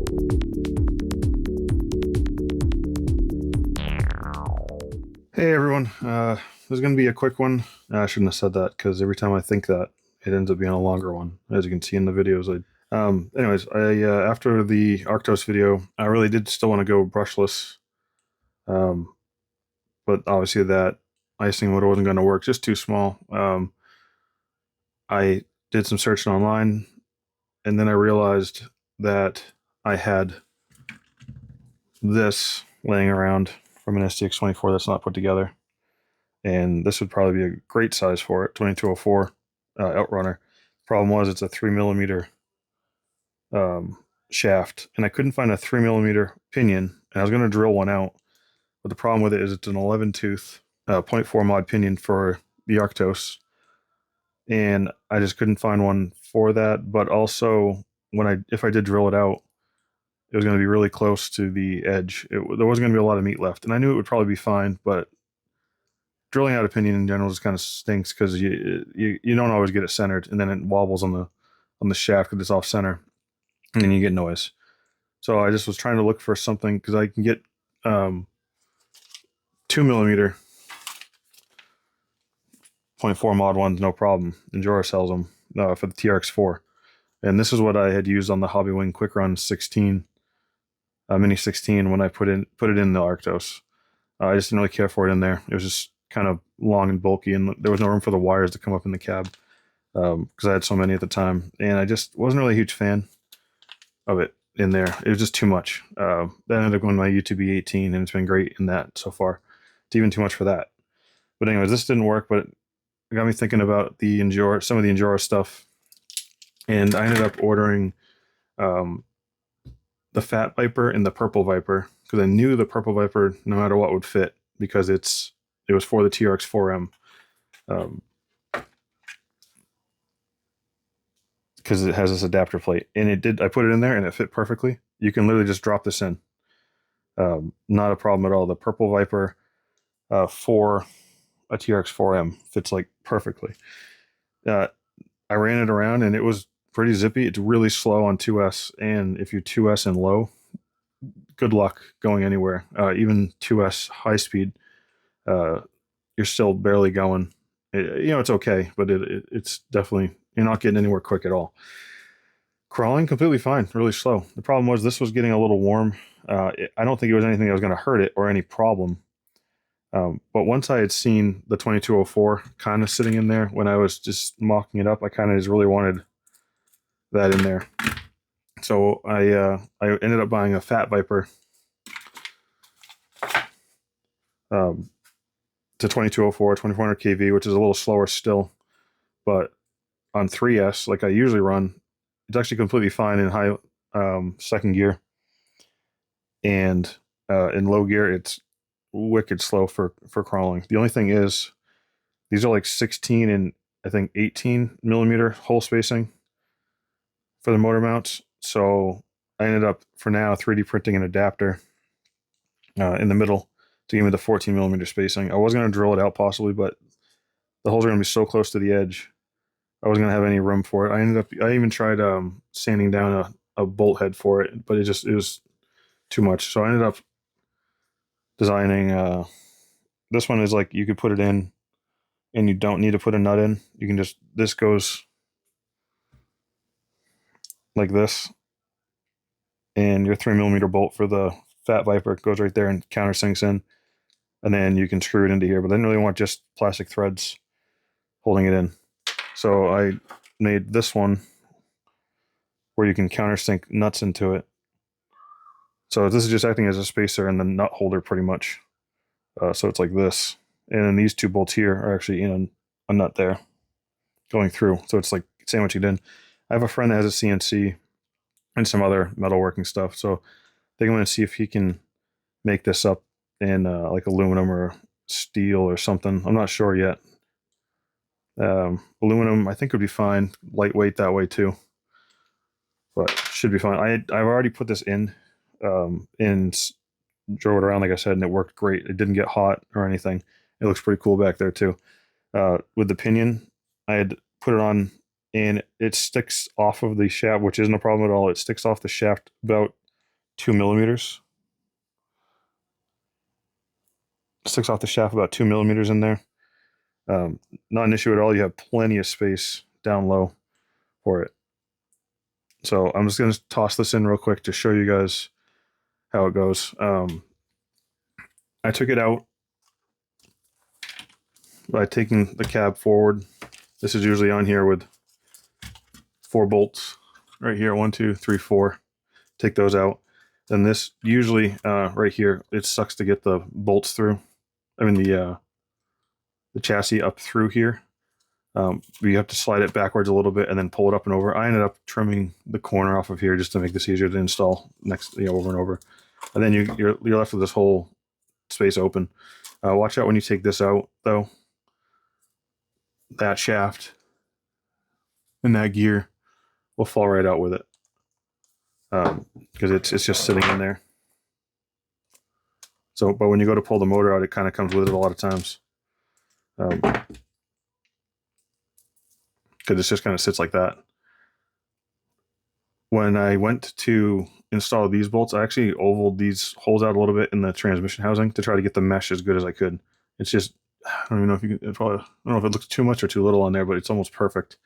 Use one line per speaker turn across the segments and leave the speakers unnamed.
Hey everyone, this is going to be a quick one. I shouldn't have said that because every time I think that, it ends up being a longer one, as you can see in the videos. After the Arktos video, I really did still want to go brushless, um, but obviously that icing wood wasn't going to work, just too small. I did some searching online, and then I realized that I had this laying around from an STX24 that's not put together. And this would probably be a great size for it, 2204 Outrunner. Problem was it's a 3mm shaft, and I couldn't find a 3mm pinion, and I was going to drill one out, but the problem with it is it's an 11 tooth 0.4 mod pinion for the Arktos, and I just couldn't find one for that. But also, if I did drill it out, it was going to be really close to the edge. There wasn't going to be a lot of meat left, and I knew it would probably be fine, but drilling out a pinion in general just kind of stinks because you don't always get it centered, and then it wobbles on the shaft because it's off center, and then you get noise. So I just was trying to look for something because I can get 2mm 0.4 mod ones, no problem. Injora sells them for the TRX4, and this is what I had used on the Hobby Wing Quick Run 16 Mini 16 when I put it in the Arktos. I just didn't really care for it in there. It was just kind of long and bulky, and there was no room for the wires to come up in the cab because I had so many at the time, and I just wasn't really a huge fan of it in there. It was just too much. That ended up going to my UTB 18, and it's been great in that so far. It's even too much for that. But anyways, this didn't work, but it got me thinking about some of the Injora stuff, and I ended up ordering the Fat Viper and the Purple Viper because I knew the Purple Viper, no matter what, would fit because it was for the TRX4M. Because it has this adapter plate, and it did. I put it in there, and it fit perfectly. You can literally just drop this in, not a problem at all. The Purple Viper for a TRX4M fits like perfectly. I ran it around, and it was pretty zippy. It's really slow on 2S, and if you're 2S and low, good luck going anywhere. Even 2S high speed, you're still barely going. It's okay, but it's definitely, you're not getting anywhere quick at all. Crawling, completely fine, really slow. The problem was this was getting a little warm. I don't think it was anything that was going to hurt it or any problem. But once I had seen the 2204 kind of sitting in there when I was just mocking it up, I kind of just really wanted that in there. So I ended up buying a Fat Viper to 2204, 2400 kV, which is a little slower still. But on 3S, like I usually run, it's actually completely fine in high second gear. And in low gear, it's wicked slow for crawling. The only thing is, these are like 16 and I think 18mm hole spacing for the motor mounts. So I ended up, for now, 3D printing an adapter in the middle to give me the 14mm spacing. I was going to drill it out possibly, but the holes are going to be so close to the edge, I wasn't going to have any room for it. I even tried sanding down a bolt head for it, but it was too much. So I ended up designing, this one is like, you could put it in and you don't need to put a nut in. You can just, this goes like this, and your 3mm bolt for the Fat Viper goes right there and countersinks in, and then you can screw it into here. But I didn't really want just plastic threads holding it in, so I made this one where you can countersink nuts into it. So this is just acting as a spacer and the nut holder pretty much. So it's like this, and then these two bolts here are actually in a nut there going through, so it's like sandwiched in. I have a friend that has a CNC and some other metalworking stuff, so they want to see if he can make this up in like aluminum or steel or something. I'm not sure yet. Aluminum, I think, would be fine. Lightweight that way too, but should be fine. I've already put this in and drove it around, like I said, and it worked great. It didn't get hot or anything. It looks pretty cool back there too. With the pinion, I had put it on, and it sticks off of the shaft, which isn't a problem at all. It sticks off the shaft about 2 millimeters. Sticks off the shaft about 2 millimeters in there. Not an issue at all. You have plenty of space down low for it. So I'm just going to toss this in real quick to show you guys how it goes. I took it out by taking the cab forward. This is usually on here with 4 bolts right here. 1, 2, 3, 4. Take those out. Then this usually right here, it sucks to get the bolts through. I mean the chassis up through here. You have to slide it backwards a little bit and then pull it up and over. I ended up trimming the corner off of here just to make this easier to install over and over. And then you're left with this whole space open. Watch out when you take this out though. That shaft and that gear will fall right out with it because it's just sitting in there. So, but when you go to pull the motor out, it kind of comes with it a lot of times. Because it just kind of sits like that. When I went to install these bolts, I actually ovaled these holes out a little bit in the transmission housing to try to get the mesh as good as I could. It's just, I don't even know if you can, I don't know if it looks too much or too little on there, but it's almost perfect.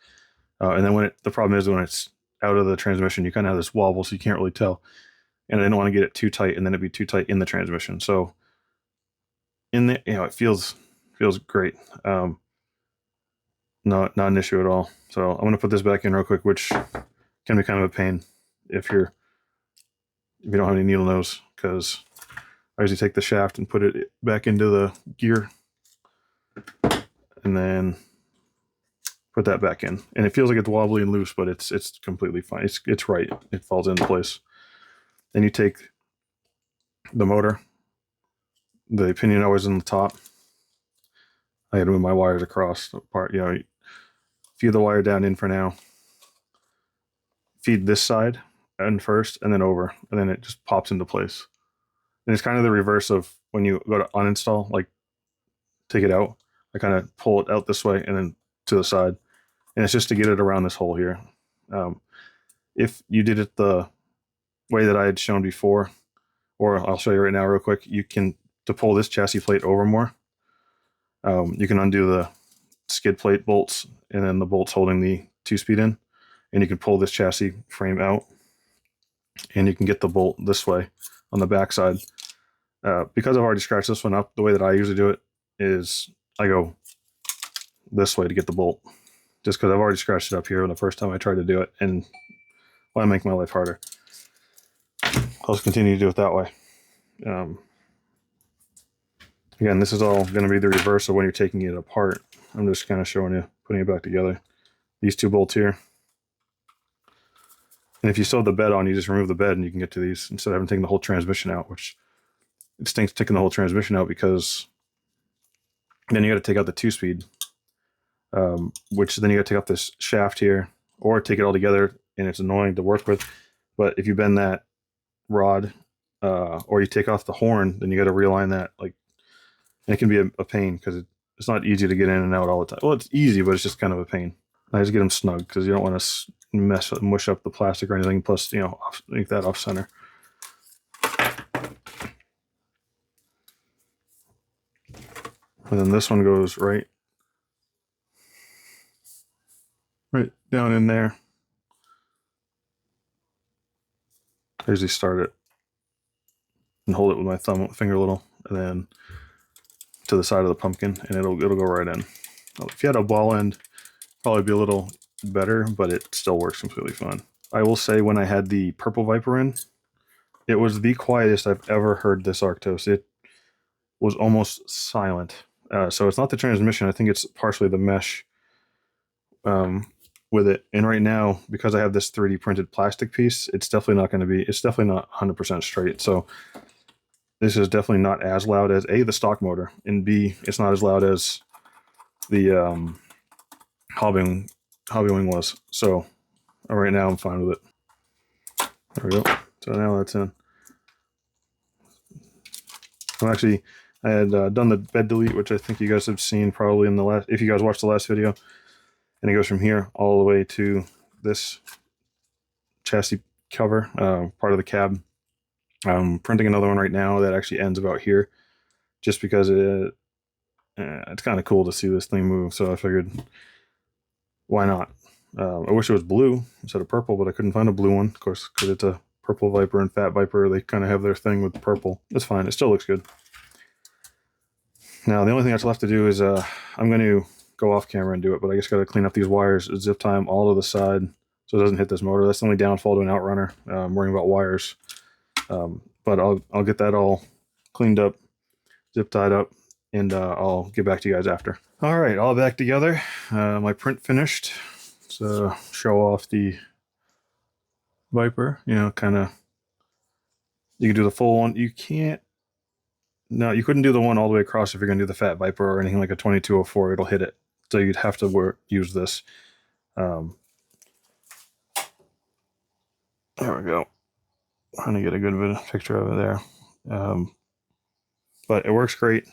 And then the problem is when it's out of the transmission, you kind of have this wobble, so you can't really tell. And I didn't want to get it too tight, and then it'd be too tight in the transmission. So in the, it feels great. Not an issue at all. So I'm going to put this back in real quick, which can be kind of a pain if you don't have any needle nose, because I usually take the shaft and put it back into the gear and then put that back in. And it feels like it's wobbly and loose, but it's completely fine. It's right. It falls into place. Then you take the motor, the pinion always in the top. I had to move my wires across the part, feed the wire down in for now. Feed this side and first and then over, and then it just pops into place. And it's kind of the reverse of when you go to uninstall, like take it out. I kind of pull it out this way and then to the side. And it's just to get it around this hole here. If you did it the way that I had shown before, or I'll show you right now real quick, you can, to pull this chassis plate over more, you can undo the skid plate bolts and then the bolts holding the 2-speed in, and you can pull this chassis frame out, and you can get the bolt this way on the back side. Because I've already scratched this one up, the way that I usually do it is I go this way to get the bolt, just because I've already scratched it up here the first time I tried to do it, and why make my life harder? I'll just continue to do it that way. Again, this is all going to be the reverse of when you're taking it apart. I'm just kind of showing you, putting it back together. These 2 bolts here. And if you sew the bed on, you just remove the bed and you can get to these instead of having taken the whole transmission out, which it stinks taking the whole transmission out because then you got to take out the 2-speed, which then you got to take out this shaft here or take it all together, and it's annoying to work with. But if you bend that rod or you take off the horn, then you got to realign that. And it can be a pain because it's not easy to get in and out all the time. Well, it's easy, but it's just kind of a pain. I just get them snug because you don't want to mush up the plastic or anything. Plus, make that off center. And then this one goes right down in there. I usually start it and hold it with my finger a little, and then to the side of the pumpkin, and it'll go right in. If you had a ball end, probably be a little better, but it still works completely fine. I will say, when I had the purple Viper in, it was the quietest I've ever heard this Arktos. It was almost silent. So it's not the transmission. I think it's partially the mesh with it. And right now, because I have this 3D printed plastic piece, it's definitely not 100% straight. So this is definitely not as loud as A, the stock motor, and B, it's not as loud as the Hobby Wing was. So right now I'm fine with it. There we go. So now that's in. I had done the bed delete, which I think you guys have seen probably in the last, if you guys watched the last video, and it goes from here all the way to this chassis cover, part of the cab. I'm printing another one right now that actually ends about here, just because it's kind of cool to see this thing move. So I figured, why not? I wish it was blue instead of purple, but I couldn't find a blue one, of course, because it's a purple Viper and Fat Viper. They kind of have their thing with purple. It's fine. It still looks good. Now, the only thing that's left to do is I'm going to go off camera and do it, but I just got to clean up these wires, zip tie them all to the side so it doesn't hit this motor. That's the only downfall to an outrunner. I'm worrying about wires. But I'll get that all cleaned up, zip tied up, and I'll get back to you guys after. All right, all back together. My print finished. So show off the Viper, you know, kind of, you can do the full one. You can't, no, you couldn't do the one all the way across if you're going to do the Fat Viper or anything like a 2204. It'll hit it. So you'd have to use this. There we go. Trying to get a good picture of it there. But it works great.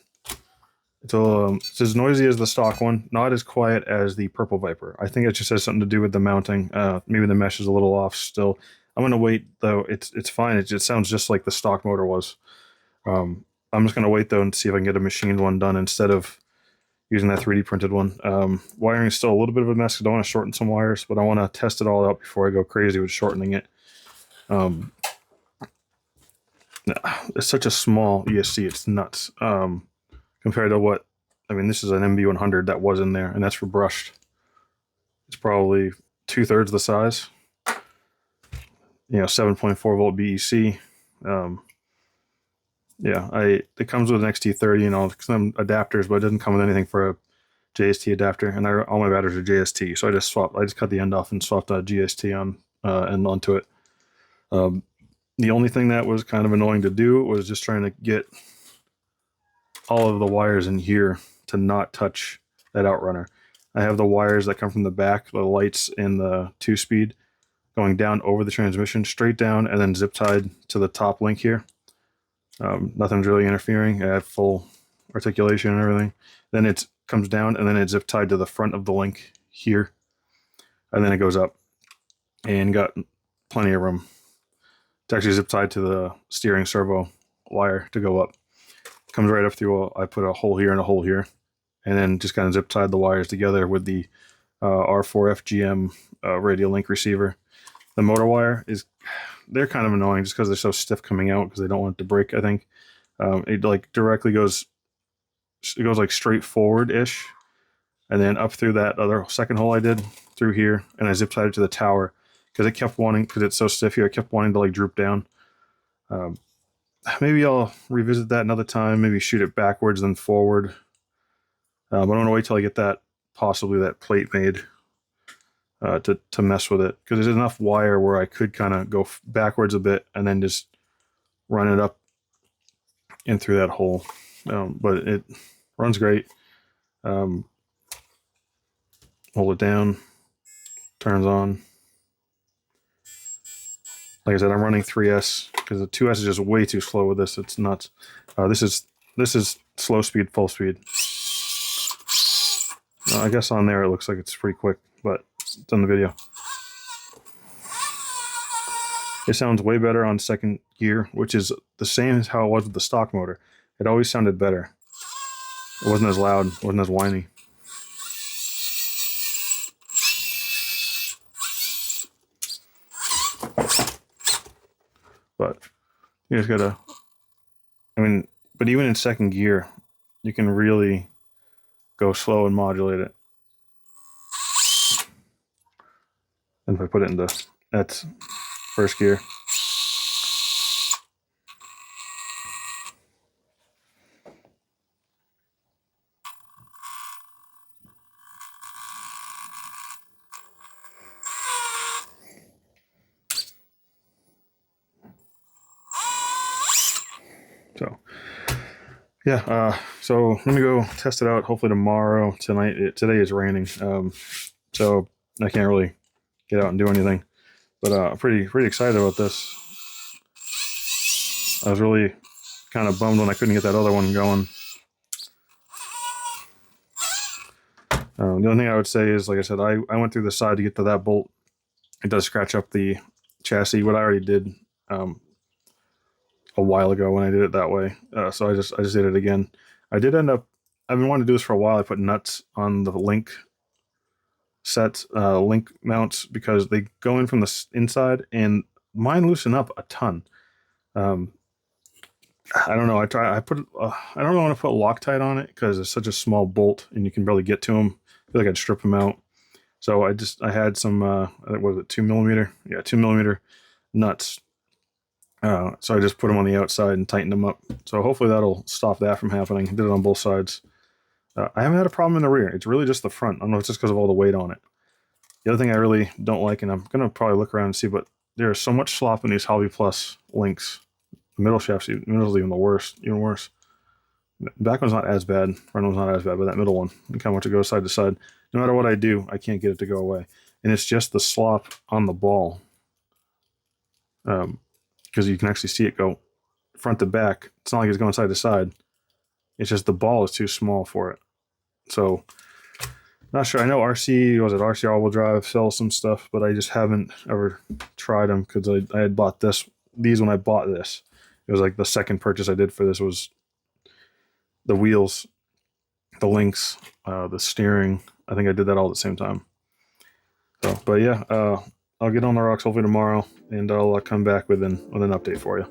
It's as noisy as the stock one, not as quiet as the Purple Viper. I think it just has something to do with the mounting. Maybe the mesh is a little off still. I'm going to wait, though. It's fine. It sounds just like the stock motor was. I'm just going to wait, though, and see if I can get a machined one done instead of using that 3D printed one. Wiring is still a little bit of a mess because I want to shorten some wires, but I want to test it all out before I go crazy with shortening it. It's such a small ESC, it's nuts. Compared to what, I mean, this is an MB100 that was in there, and that's for brushed. It's probably 2/3 the size. You know, 7.4 volt BEC. Yeah, it comes with an XT30 and all some adapters, but it doesn't come with anything for a JST adapter. And all my batteries are JST, so I just cut the end off and swapped a GST on and onto it. The only thing that was kind of annoying to do was just trying to get all of the wires in here to not touch that outrunner. I have the wires that come from the back, the lights and the 2-speed, going down over the transmission, straight down, and then zip tied to the top link here. Nothing's really interfering. I have full articulation and everything. Then it comes down, and then it's zip tied to the front of the link here, and then it goes up, and got plenty of room. It's actually zip tied to the steering servo wire to go up. Comes right up through. I put a hole here and a hole here, and then just kind of zip tied the wires together with the R4FGM radial link receiver. The motor wire they're kind of annoying just because they're so stiff coming out because they don't want it to break. I think it like directly goes like straight forward ish, and then up through that other second hole I did through here, and I zip tied it to the tower because it kept wanting, because it's so stiff here, I kept wanting to like droop down. Maybe I'll revisit that another time. Maybe shoot it backwards then forward. But I'm gonna wait till I get possibly that plate made to mess with it, because there's enough wire where I could kind of go backwards a bit and then just run it up in through that hole. But it runs great. Hold it down, turns on. Like I said, I'm running 3S because the 2S is just way too slow with this. It's nuts. This is slow speed, full speed. I guess on there it looks like it's pretty quick, but it's on the video. It sounds way better on second gear, which is the same as how it was with the stock motor. It always sounded better. It wasn't as loud, it wasn't as whiny. But you just gotta, but even in second gear, you can really go slow and modulate it. And if I put it into, that's first gear. So, yeah, so let me go test it out, hopefully tomorrow. Today is raining, so I can't really get out and do anything. But I'm pretty excited about this. I was really kind of bummed when I couldn't get that other one going. The only thing I would say is, like I said, I went through the side to get to that bolt. It does scratch up the chassis. What I already did, a while ago when I did it that way. So I just did it again. I did end up. I've been wanting to do this for a while. I put nuts on the link sets, link mounts, because they go in from the inside, and mine loosen up a ton. Um, I don't know. I put. I don't want to put Loctite on it because it's such a small bolt, and you can barely get to them. I feel like I'd strip them out. So I had some. I think, what was it, 2mm? Yeah, 2mm nuts. So I just put them on the outside and tightened them up. So hopefully that'll stop that from happening. I did it on both sides. I haven't had a problem in the rear. It's really just the front. I don't know if it's just because of all the weight on it. The other thing I really don't like, and I'm going to probably look around and see, but there's so much slop in these Hobby Plus links. The middle shaft's even the worst, even worse. The back one's not as bad. Front one's not as bad, but that middle one, look how much it goes side to side. No matter what I do, I can't get it to go away. And it's just the slop on the ball. Because you can actually see it go front to back. It's not like it's going side to side. It's just the ball is too small for it. So, not sure. I know RC All-Wheel Drive sells some stuff, but I just haven't ever tried them because I had bought these when I bought this. It was like the second purchase I did for this was the wheels, the links, the steering. I think I did that all at the same time. So, but yeah, I'll get on the rocks hopefully tomorrow, and I'll come back with an update for you.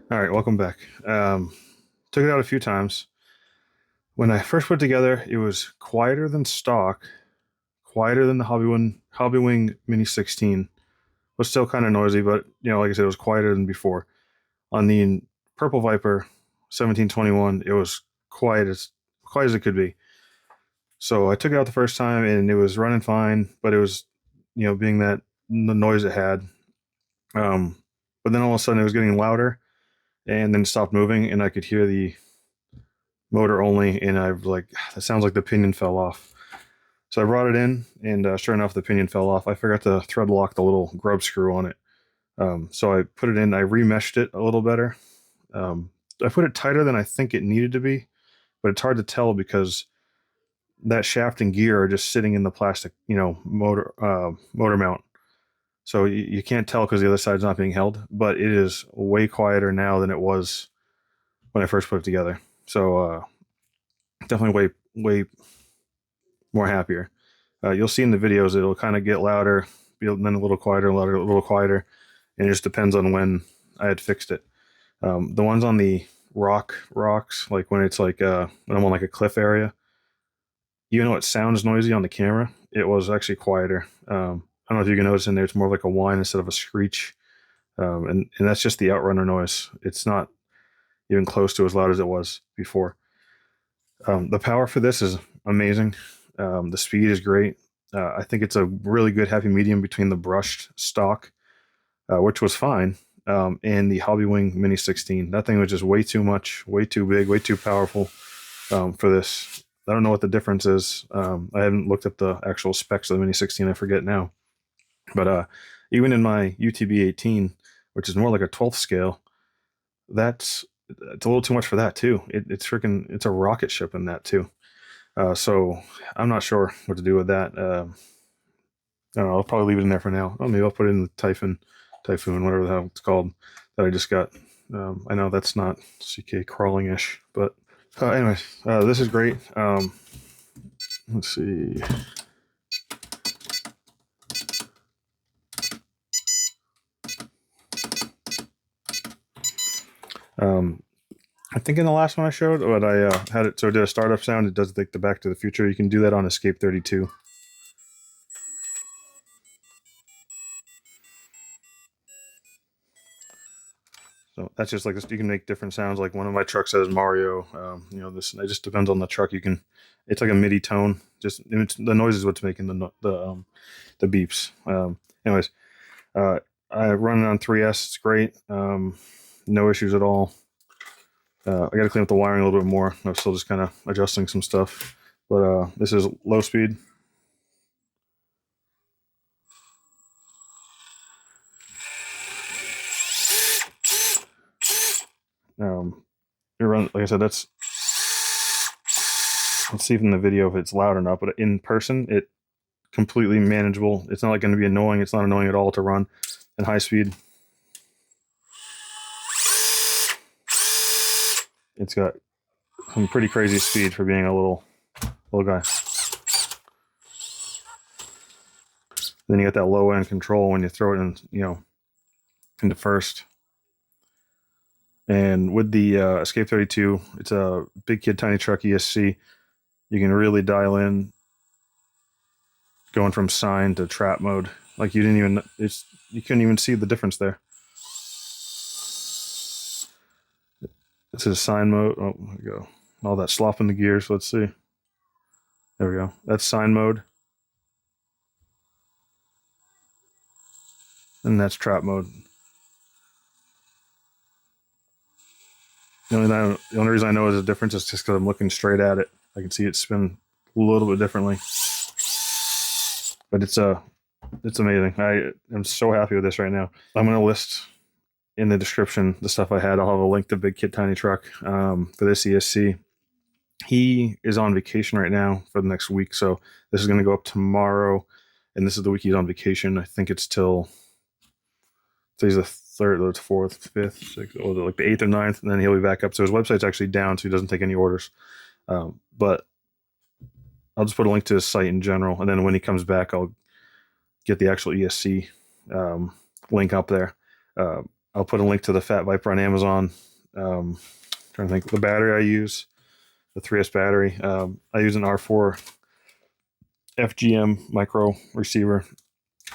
All right, welcome back. Took it out a few times. When I first put it together, it was quieter than stock, quieter than the Hobby Wing Mini 16. Was still kind of noisy, but like I said, it was quieter than before. On the Purple Viper 1721, it was quiet as it could be. So I took it out the first time, and it was running fine, but it was, being that the noise it had. But then all of a sudden, it was getting louder, and then stopped moving, and I could hear the motor only, and I was like, that sounds like the pinion fell off. So I brought it in, and sure enough, the pinion fell off. I forgot to thread lock the little grub screw on it. So I put it in, I remeshed it a little better. I put it tighter than I think it needed to be, but it's hard to tell because that shaft and gear are just sitting in the plastic, motor mount. So you can't tell because the other side's not being held, but it is way quieter now than it was when I first put it together. So definitely way more happier. You'll see in the videos it'll kind of get louder, then a little quieter, louder, a little quieter. and it just depends on when I had fixed it. The ones on the rocks, like when it's like when I'm on like a cliff area, even though it sounds noisy on the camera, it was actually quieter. I don't know if you can notice in there, it's more like a whine instead of a screech. And that's just the outrunner noise. It's not even close to as loud as it was before. The power for this is amazing. The speed is great. I think it's a really good happy medium between the brushed stock, which was fine, and the Hobby Wing Mini 16. That thing was just way too much, way too big, way too powerful for this. I don't know what the difference is. I haven't looked at the actual specs of the Mini 16. I forget now. But even in my UTB 18, which is more like a 12th scale, it's a little too much for that too. It's a rocket ship in that too. So I'm not sure what to do with that. I don't know. I'll probably leave it in there for now. Oh, maybe I'll put it in the Typhoon, whatever the hell it's called, that I just got. I know that's not CK crawling-ish, but anyway, this is great. Let's see. I think in the last one I showed, but I had it so it did a startup sound. It does like the Back to the Future. You can do that on Escape 32. So that's just like this. You can make different sounds. Like one of my trucks has Mario. You know, this. It just depends on the truck. It's like a MIDI tone. Just the noise is what's making the beeps. Anyways, I run it on 3S. It's great. No issues at all. I got to clean up the wiring a little bit more. I'm still just kind of adjusting some stuff. But this is low speed. Like I said, let's see if in the video if it's loud or not. But in person, it completely manageable. It's not like going to be annoying. It's not annoying at all to run at high speed. It's got some pretty crazy speed for being a little guy. Then you get that low end control when you throw it in, into first. And with the Escape 32, it's a big kid tiny truck ESC. You can really dial in going from sign to trap mode. Like you couldn't even see the difference there. This is sign mode. Oh, there we go. All that slop in the gears. Let's see. There we go. That's sign mode. And that's trap mode. The only reason I know there's a difference is just because I'm looking straight at it. I can see it spin a little bit differently. But it's amazing. I am so happy with this right now. I'm going to list in the description the stuff I had. I'll have a link to Big Kid Tiny Truck for this ESC. He is on vacation right now for the next week, so this is going to go up tomorrow, and this is the week he's on vacation. I think it's till today's the 3rd, the 4th, 5th, 6th, or like the 8th or 9th, and then he'll be back up. So his website's actually down, so he doesn't take any orders. But I'll just put a link to his site in general, and then when he comes back, I'll get the actual ESC link up there. I'll put a link to the Fat Viper on Amazon. Trying to think the battery I use, the 3S battery. I use an R4 FGM micro receiver.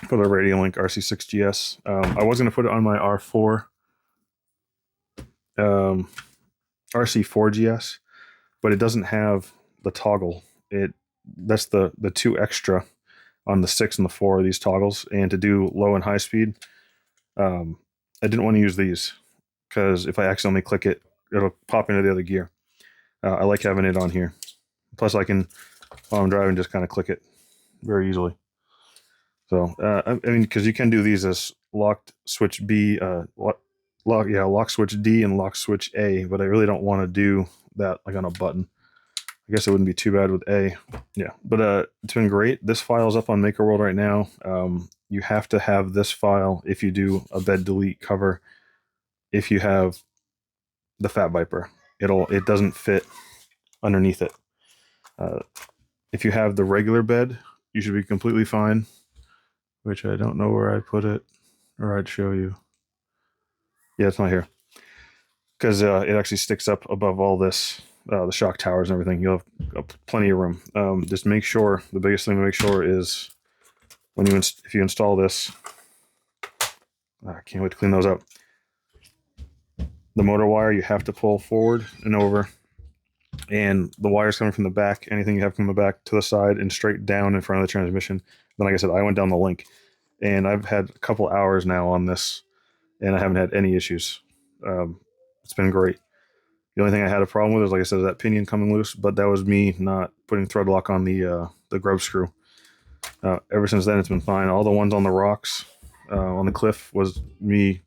Put a Radio Link RC6GS. I was going to put it on my R4 RC4GS, but it doesn't have the toggle. That's the 2 extra on the 6 and the 4 of these toggles. And to do low and high speed, I didn't want to use these because if I accidentally click it, it'll pop into the other gear. I like having it on here. Plus, I can, while I'm driving, just kind of click it very easily. So, I mean, because you can do these as locked switch B, lock switch D and lock switch A, but I really don't want to do that like on a button. I guess it wouldn't be too bad with A. Yeah, but it's been great. This file's up on MakerWorld right now. You have to have this file if you do a bed delete cover. If you have the Fat Viper, it doesn't fit underneath it. If you have the regular bed, you should be completely fine. Which I don't know where I put it, or I'd show you. Yeah, it's not here. Because it actually sticks up above all this, the shock towers and everything. You'll have plenty of room. Just make sure, the biggest thing to make sure is when you if you install this, I can't wait to clean those up. The motor wire you have to pull forward and over, and the wires coming from the back, anything you have from the back to the side and straight down in front of the transmission. Then, like I said, I went down the link, and I've had a couple hours now on this, and I haven't had any issues. It's been great. The only thing I had a problem with is, like I said, that pinion coming loose, but that was me not putting thread lock on the grub screw. Ever since then, it's been fine. All the ones on the rocks, on the cliff, was me.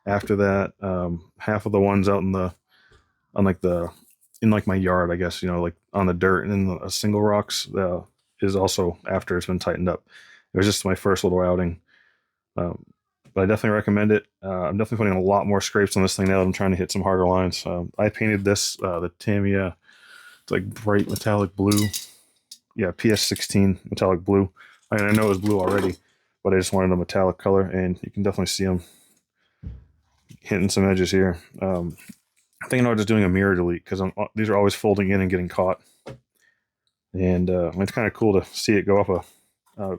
After that, half of the ones out in my yard, I guess, like on the dirt and in the single rocks, is also after it's been tightened up. It was just my first little outing. But I definitely recommend it. I'm definitely putting a lot more scrapes on this thing now that I'm trying to hit some harder lines. I painted this, the Tamiya, it's like bright metallic blue. Yeah, PS16 metallic blue. I mean, I know it was blue already, but I just wanted a metallic color, and you can definitely see them hitting some edges here. I'm thinking about just doing a mirror delete because these are always folding in and getting caught. And it's kind of cool to see it go up a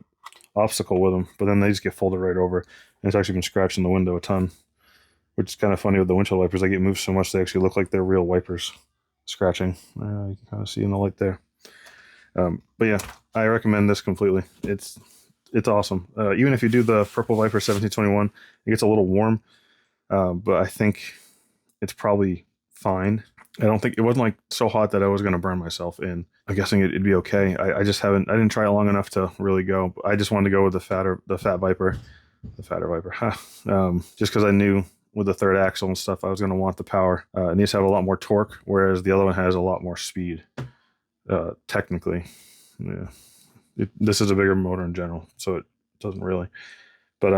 obstacle with them, but then they just get folded right over. And it's actually been scratching the window a ton, which is kind of funny with the windshield wipers. They get moved so much they actually look like they're real wipers scratching. You can kind of see in the light there. But yeah, I recommend this completely. It's awesome. Even if you do the Purple Viper 1721, it gets a little warm, but I think it's probably fine. I don't think it wasn't like so hot that I was going to burn myself, and I'm guessing it'd be okay. I just haven't. I didn't try it long enough to really go. I just wanted to go with the fatter Viper, just because I knew with the third axle and stuff I was going to want the power. It needs to have a lot more torque, whereas the other one has a lot more speed. Technically, yeah, this is a bigger motor in general, so it doesn't really. But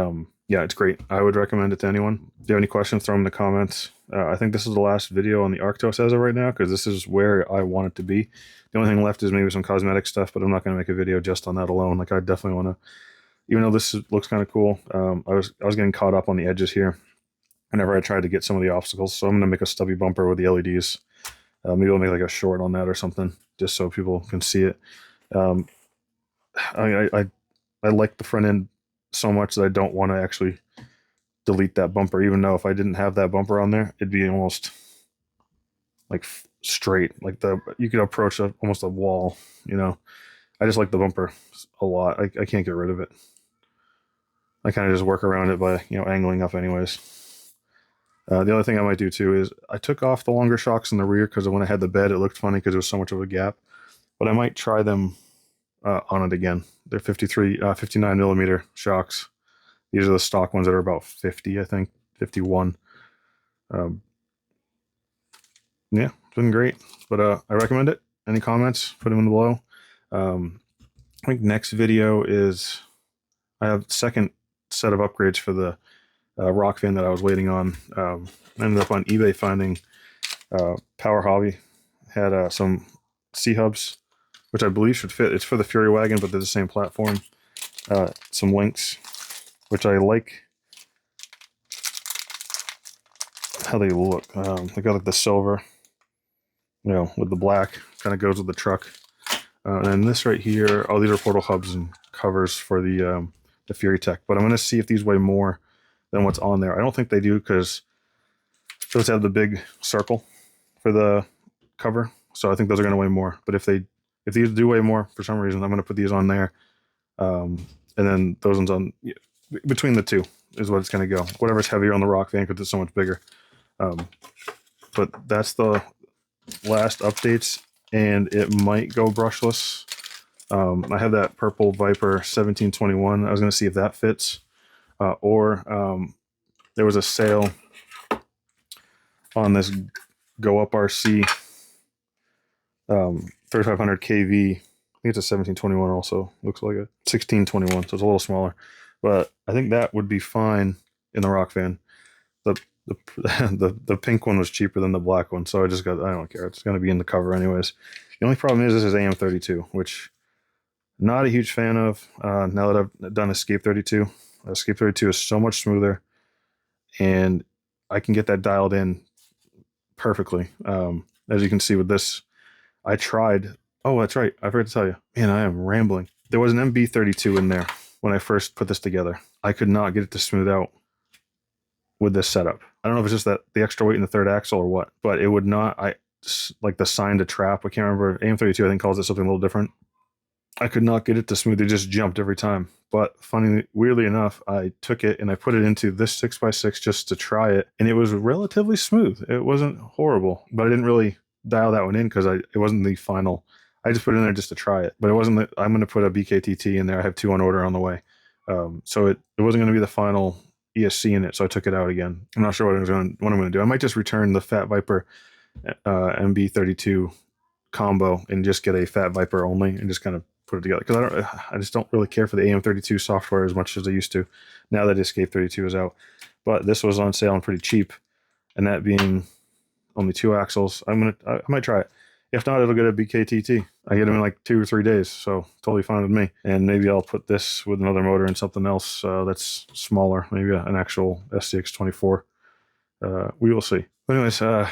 yeah, it's great. I would recommend it to anyone. If you have any questions, throw them in the comments. I think this is the last video on the Arktos as of right now, because this is where I want it to be. The only thing left is maybe some cosmetic stuff, but I'm not going to make a video just on that alone. Like, I definitely want to, even though this looks kind of cool, I was getting caught up on the edges here whenever I tried to get some of the obstacles. So I'm going to make a stubby bumper with the LEDs. Maybe I'll make like a short on that or something, just so people can see it. I like the front end so much that I don't want to actually delete that bumper, even though if I didn't have that bumper on there, it'd be almost like straight, like you could approach almost a wall. I just like the bumper a lot. I can't get rid of it. I kind of just work around it by angling up anyways. The other thing I might do too is I took off the longer shocks in the rear because when I had the bed it looked funny because there was so much of a gap, but I might try them on it again. They're 59 millimeter shocks. These are the stock ones that are about 50, I think, 51. Yeah, it's been great. But I recommend it. Any comments, put them in below. I think next video is, I have second set of upgrades for the rock fan that I was waiting on. I ended up on eBay finding Power Hobby had some C-hubs, which I believe should fit. It's for the Fury wagon, but they're the same platform. Some links, which I like how they look. They got like the silver, with the black, kind of goes with the truck. And this right here, oh, these are portal hubs and covers for the Furitek. But I'm going to see if these weigh more than what's on there. I don't think they do, because those have the big circle for the cover. So I think those are going to weigh more. But if these do weigh more for some reason, I'm going to put these on there. And then those ones on, between the two is what it's going to go. Whatever's heavier on the rock fan, because it's so much bigger. But that's the last updates, and it might go brushless. I have that Purple Viper 1721. I was going to see if that fits. Or there was a sale on this Go Up RC 3500 kV. I think it's a 1721 also. Looks like a 1621, so it's a little smaller. But I think that would be fine in the rock fan. The pink one was cheaper than the black one, so I don't care. It's going to be in the cover anyways. The only problem is this is AM32, which I'm not a huge fan of. Now that I've done Escape 32, Escape 32 is so much smoother, and I can get that dialed in perfectly. As you can see with this, I tried. Oh, that's right. I forgot to tell you. Man, I am rambling. There was an MB32 in there when I first put this together. I could not get it to smooth out with this setup. I don't know if it's just that the extra weight in the third axle or what, but it would not. Like the sign to trap. I can't remember. AM32 I think calls it something a little different. I could not get it to smooth. It just jumped every time. But weirdly enough, I took it and I put it into this 6x6 just to try it, and it was relatively smooth. It wasn't horrible, but I didn't really dial that one in because it wasn't the final. I just put it in there just to try it, but it wasn't. I'm going to put a BKTT in there. I have 2 on order on the way, so it wasn't going to be the final ESC in it. So I took it out again. I'm not sure what I'm going to do. I might just return the Fat Viper MB32 combo and just get a Fat Viper only and just kind of put it together, because I just don't really care for the AM32 software as much as I used to now that Escape 32 is out. But this was on sale and pretty cheap, and that being only 2 axles, I might try it. If not, it'll get a BKTT. I get them in like 2 or 3 days, so totally fine with me. And maybe I'll put this with another motor and something else that's smaller, maybe an actual SCX24. We will see. But anyways, that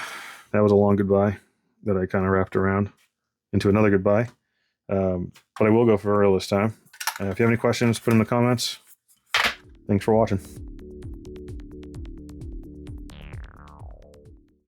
was a long goodbye that I kind of wrapped around into another goodbye. But I will go for real this time. If you have any questions, put them in the comments. Thanks for watching.